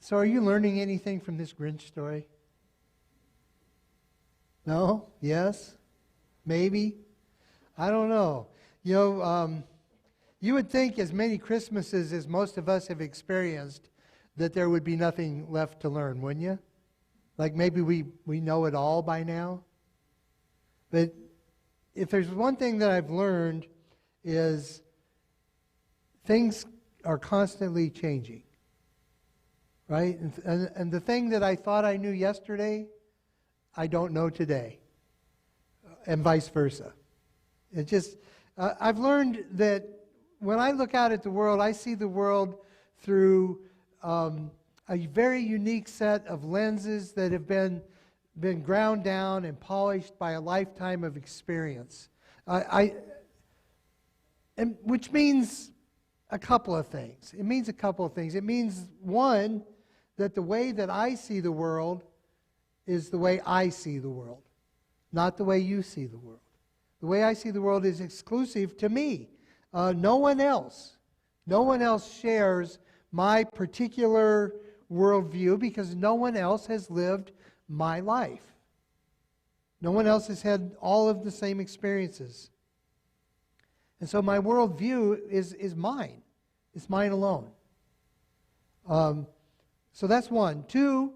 So are you learning anything from this Grinch story? No? Yes? Maybe? I don't know. You would think as many Christmases as most of us have experienced that there would be nothing left to learn, wouldn't you? Like maybe we know it all by now. But if there's one thing that I've learned is things are constantly changing. Right? And the thing that I thought I knew yesterday, I don't know today. And vice versa. I've learned that when I look out at the world, I see the world through a very unique set of lenses that have been ground down and polished by a lifetime of experience. Which means a couple of things. It means a couple of things. It means, one, that the way that I see the world is the way I see the world, not the way you see the world. The way I see the world is exclusive to me. No one else shares my particular worldview because no one else has lived my life. No one else has had all of the same experiences. And so my worldview is mine. It's mine alone. So that's one. Two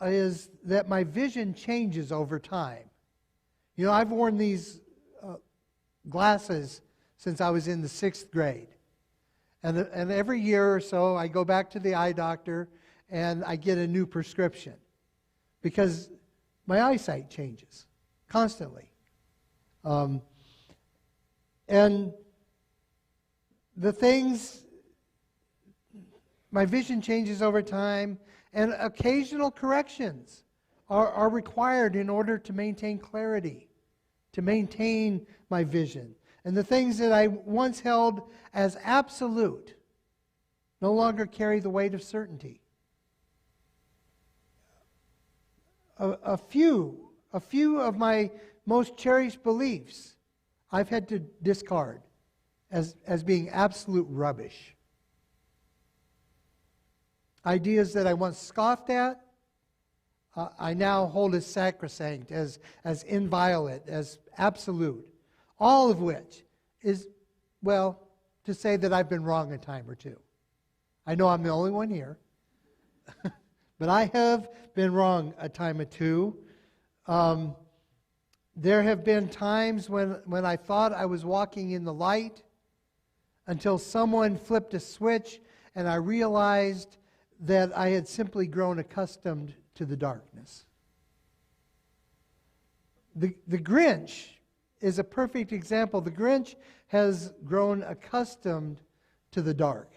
is that my vision changes over time. I've worn these glasses since I was in the 6th grade. And every year or so, I go back to the eye doctor and I get a new prescription because my eyesight changes constantly. And the things, my vision changes over time, and occasional corrections are required in order to maintain clarity, to maintain my vision. And the things that I once held as absolute no longer carry the weight of certainty. A few of my most cherished beliefs I've had to discard as being absolute rubbish. Ideas that I once scoffed at, I now hold as sacrosanct, as inviolate, as absolute. All of which is, to say that I've been wrong a time or two. I know I'm the only one here. But I have been wrong a time or two. There have been times when I thought I was walking in the light until someone flipped a switch and I realized that I had simply grown accustomed to the darkness. The Grinch is a perfect example. The Grinch has grown accustomed to the dark,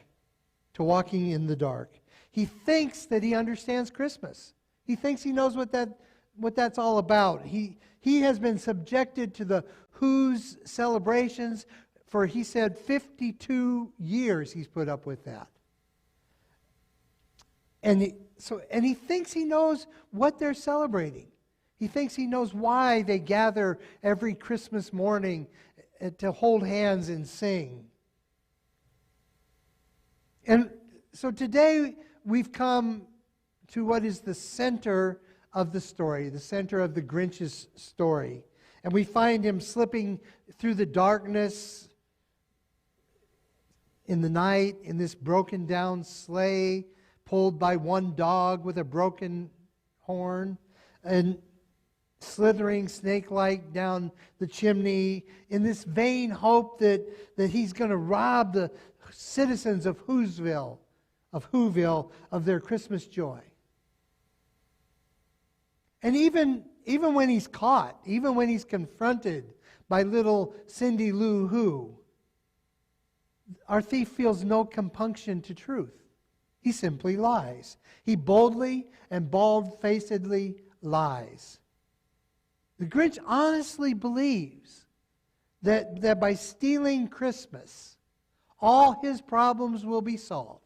to walking in the dark. He thinks that he understands Christmas. He thinks he knows what that's all about. He has been subjected to the Who's celebrations for, he said, 52 years he's put up with that. And he thinks he knows what they're celebrating. He thinks he knows why they gather every Christmas morning to hold hands and sing. And so today we've come to what is the center of the story, the center of the Grinch's story. And we find him slipping through the darkness in the night in this broken down sleigh pulled by one dog with a broken horn, and slithering snake-like down the chimney in this vain hope that he's going to rob the citizens of Whoville of their Christmas joy. And even when he's caught, even when he's confronted by little Cindy Lou Who, our thief feels no compunction to truth. He simply lies. He boldly and bald-facedly lies. The Grinch honestly believes that by stealing Christmas, all his problems will be solved.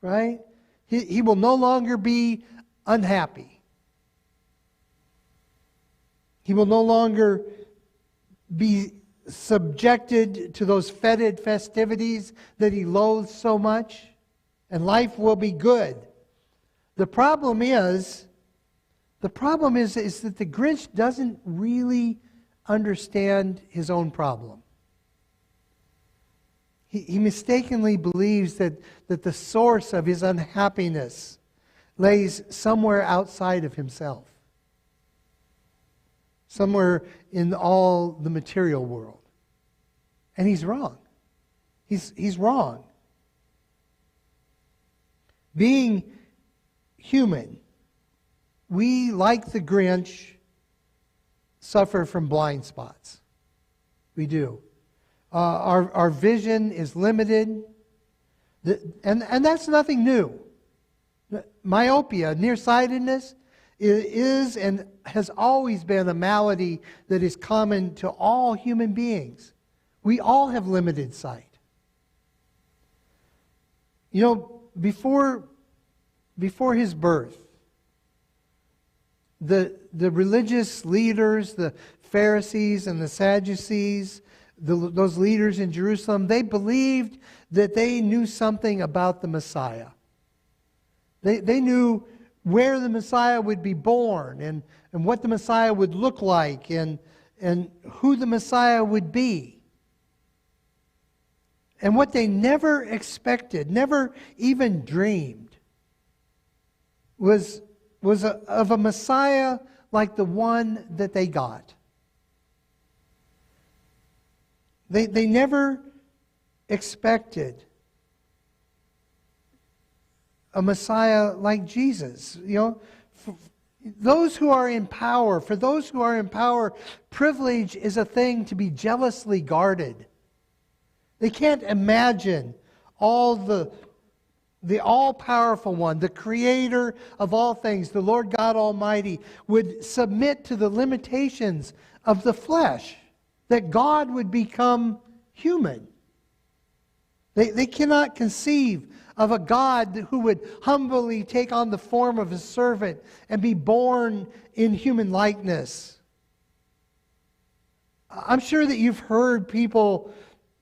Right? He will no longer be unhappy. He will no longer be subjected to those fetid festivities that he loathes so much. and life will be good. The problem is that the Grinch doesn't really understand his own problem. He mistakenly believes that the source of his unhappiness lays somewhere outside of himself, somewhere in all the material world. And he's wrong. He's wrong. Being human, we, like the Grinch, suffer from blind spots. We do. Our vision is limited, and that's nothing new. Myopia, nearsightedness, is and has always been a malady that is common to all human beings. We all have limited sight. You know, before his birth, the religious leaders, the Pharisees and the Sadducees, those leaders in Jerusalem, they believed that they knew something about the Messiah. They knew where the Messiah would be born and what the Messiah would look like and who the Messiah would be. And what they never expected, never even dreamed, was of a Messiah like the one that they got. They never expected a Messiah like Jesus. You know, for those who are in power, privilege is a thing to be jealously guarded. They can't imagine the all-powerful one, the creator of all things, the Lord God Almighty, would submit to the limitations of the flesh, that God would become human. They cannot conceive of a God who would humbly take on the form of a servant and be born in human likeness. I'm sure that you've heard people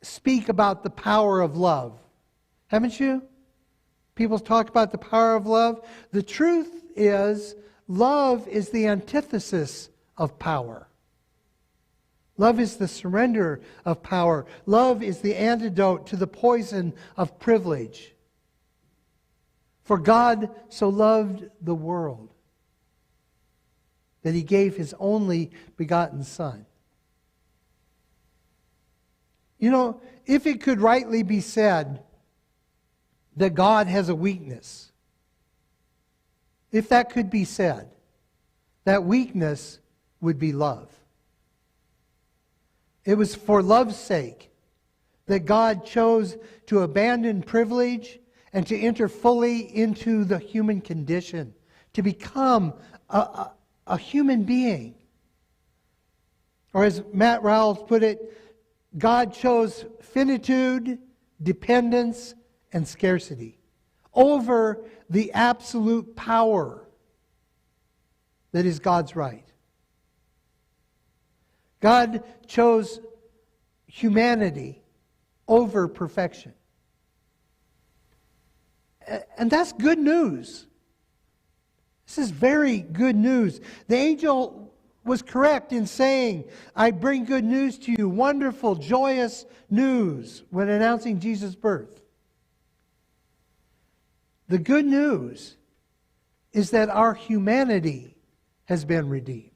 speak about the power of love. Haven't you? People talk about the power of love. The truth is, love is the antithesis of power. Love is the surrender of power. Love is the antidote to the poison of privilege. For God so loved the world that He gave His only begotten Son. You know, if it could rightly be said that God has a weakness, if that could be said, that weakness would be love. It was for love's sake that God chose to abandon privilege and to enter fully into the human condition, to become a human being. Or as Matt Rowells put it, God chose finitude, dependence, and scarcity over the absolute power that is God's right. God chose humanity over perfection. And that's good news. This is very good news. The angel was correct in saying, I bring good news to you, wonderful, joyous news, when announcing Jesus' birth. The good news is that our humanity has been redeemed.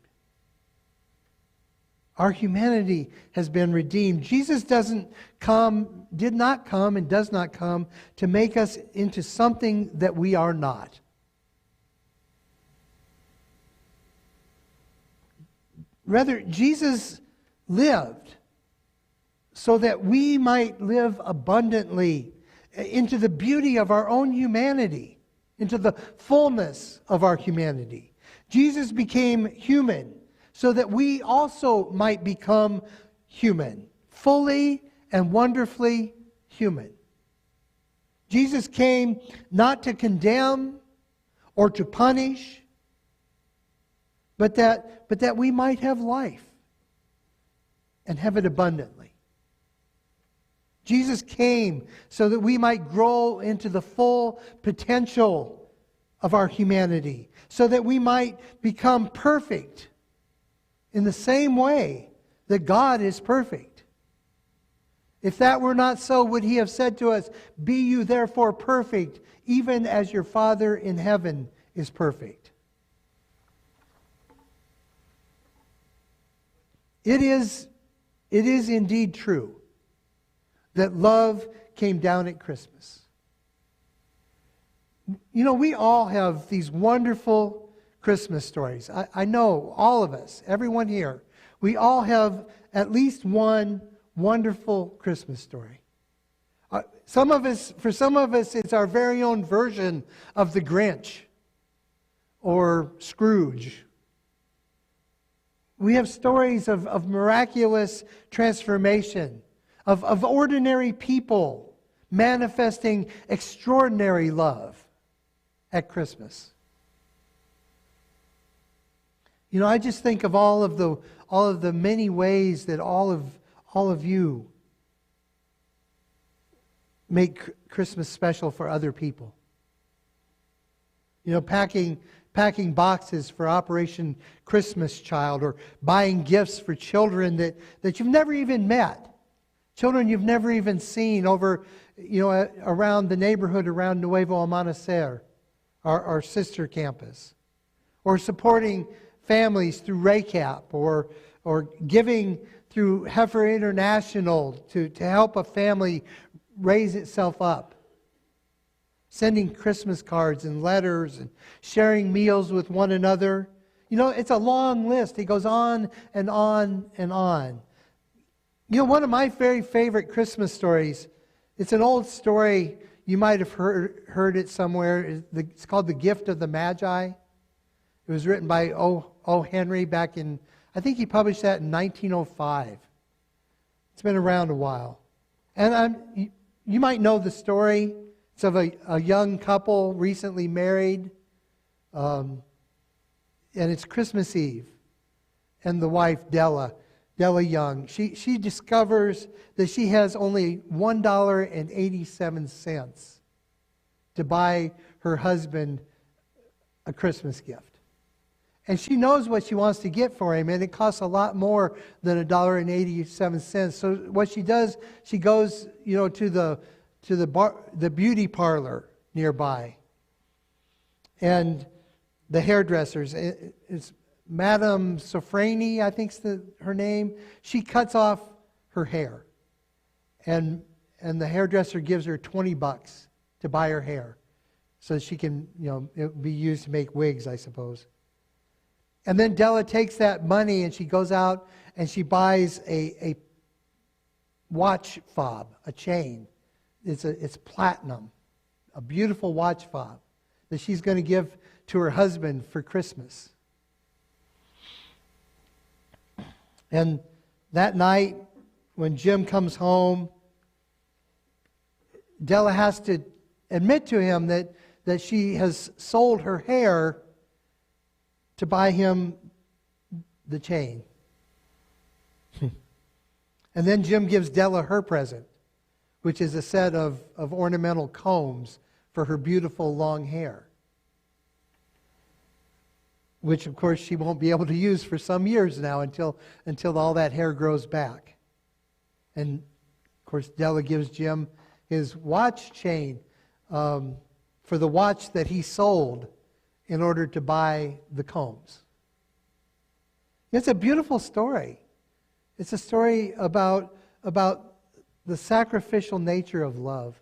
Our humanity has been redeemed. Jesus did not come, and does not come to make us into something that we are not. Rather, Jesus lived so that we might live abundantly into the beauty of our own humanity, into the fullness of our humanity. Jesus became human so that we also might become human, fully and wonderfully human. Jesus came not to condemn or to punish, but that we might have life and have it abundantly. Jesus came so that we might grow into the full potential of our humanity, so that we might become perfect in the same way that God is perfect. If that were not so, would He have said to us, "Be you therefore perfect, even as your Father in heaven is perfect"? It is indeed true that love came down at Christmas. You know, we all have these wonderful Christmas stories. I know all of us, everyone here, we all have at least one wonderful Christmas story. For some of us, it's our very own version of the Grinch or Scrooge. We have stories of miraculous transformation, of ordinary people manifesting extraordinary love at Christmas. You know, I just think of all of the many ways that all of you make Christmas special for other people. You know, packing boxes for Operation Christmas Child, or buying gifts for children that you've never even met. Children you've never even seen over, around the neighborhood around Nuevo Amanecer, our sister campus. Or supporting families through RACAP, or giving through Heifer International to help a family raise itself up. Sending Christmas cards and letters and sharing meals with one another. You know, it's a long list. It goes on and on and on. You know, one of my very favorite Christmas stories, it's an old story. You might have heard it somewhere. It's called The Gift of the Magi. It was written by O. Henry back in, I think he published that in 1905. It's been around a while. And you might know the story. It's of a young couple recently married. And it's Christmas Eve. And the wife, Della Young, she discovers that she has only $1.87 to buy her husband a Christmas gift. And she knows what she wants to get for him, and it costs a lot more than $1.87. So what she does, she goes, to the beauty parlor nearby. And the hairdressers, it's Madame Sofrani, I think's her name. She cuts off her hair. And the hairdresser gives her $20 to buy her hair. So she can, it will be used to make wigs, I suppose. And then Della takes that money and she goes out and she buys a watch fob, a chain. It's platinum, a beautiful watch fob that she's going to give to her husband for Christmas. And that night, when Jim comes home, Della has to admit to him that she has sold her hair to buy him the chain. And then Jim gives Della her present, which is a set of ornamental combs for her beautiful long hair, which of course she won't be able to use for some years now until all that hair grows back. And of course Della gives Jim his watch chain for the watch that he sold in order to buy the combs. It's a beautiful story. It's a story about the sacrificial nature of love.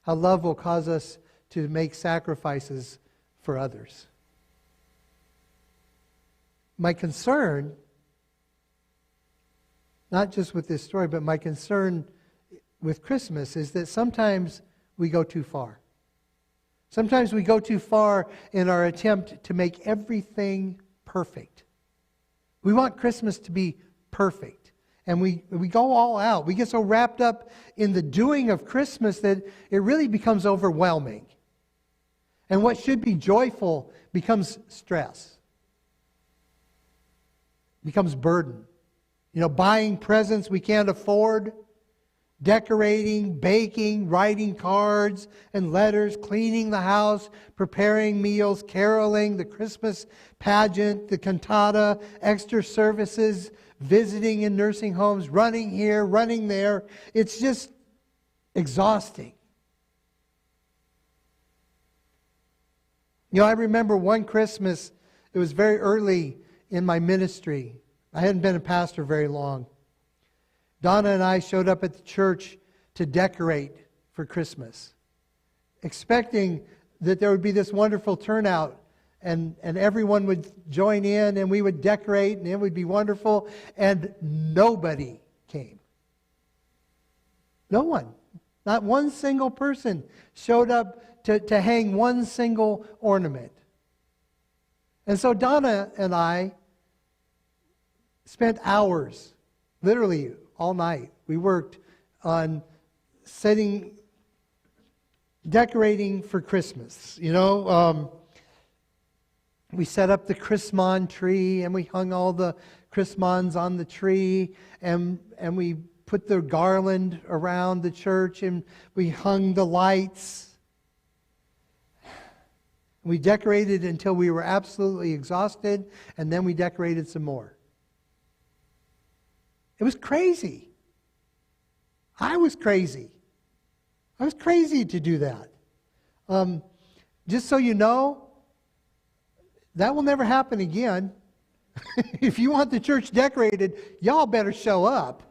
How love will cause us to make sacrifices for others. My concern, not just with this story, but my concern with Christmas is that sometimes we go too far. Sometimes we go too far in our attempt to make everything perfect. We want Christmas to be perfect. And we go all out. We get so wrapped up in the doing of Christmas that it really becomes overwhelming. And what should be joyful becomes stress. Becomes burden. Buying presents we can't afford decorating, baking, writing cards and letters, cleaning the house, preparing meals, caroling, the Christmas pageant, the cantata, extra services, visiting in nursing homes, running here, running there. It's just exhausting. You know, I remember one Christmas, it was very early in my ministry. I hadn't been a pastor very long. Donna and I showed up at the church to decorate for Christmas, expecting that there would be this wonderful turnout and everyone would join in and we would decorate and it would be wonderful, and nobody came. No one. Not one single person showed up to hang one single ornament. And so Donna and I spent hours, literally all night. We worked on decorating for Christmas. You know, we set up the Christmas tree and we hung all the Christmas on the tree, and we put the garland around the church and we hung the lights. We decorated until we were absolutely exhausted, and then we decorated some more. It was crazy. I was crazy. I was crazy to do that. Just so you know, that will never happen again. If you want the church decorated, y'all better show up.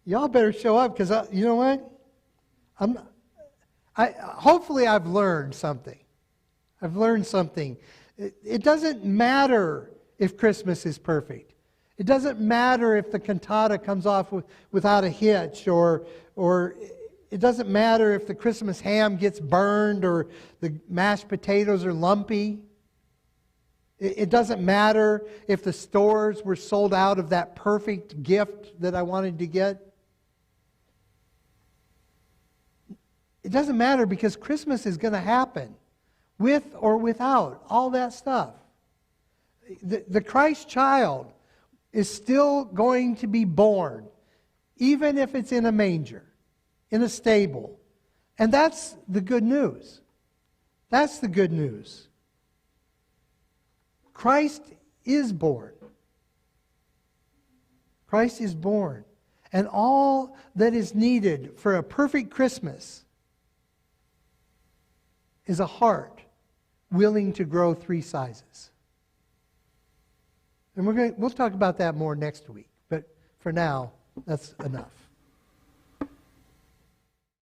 Y'all better show up, because you know what? Hopefully I've learned something. I've learned something. It doesn't matter if Christmas is perfect. It doesn't matter if the cantata comes off without a hitch, or it doesn't matter if the Christmas ham gets burned or the mashed potatoes are lumpy. It doesn't matter if the stores were sold out of that perfect gift that I wanted to get. It doesn't matter, because Christmas is going to happen with or without all that stuff. The Christ child is still going to be born, even if it's in a manger, in a stable. And that's the good news. That's the good news. Christ is born. Christ is born. And all that is needed for a perfect Christmas is a heart willing to grow 3 sizes. And we'll talk about that more next week. But for now, that's enough.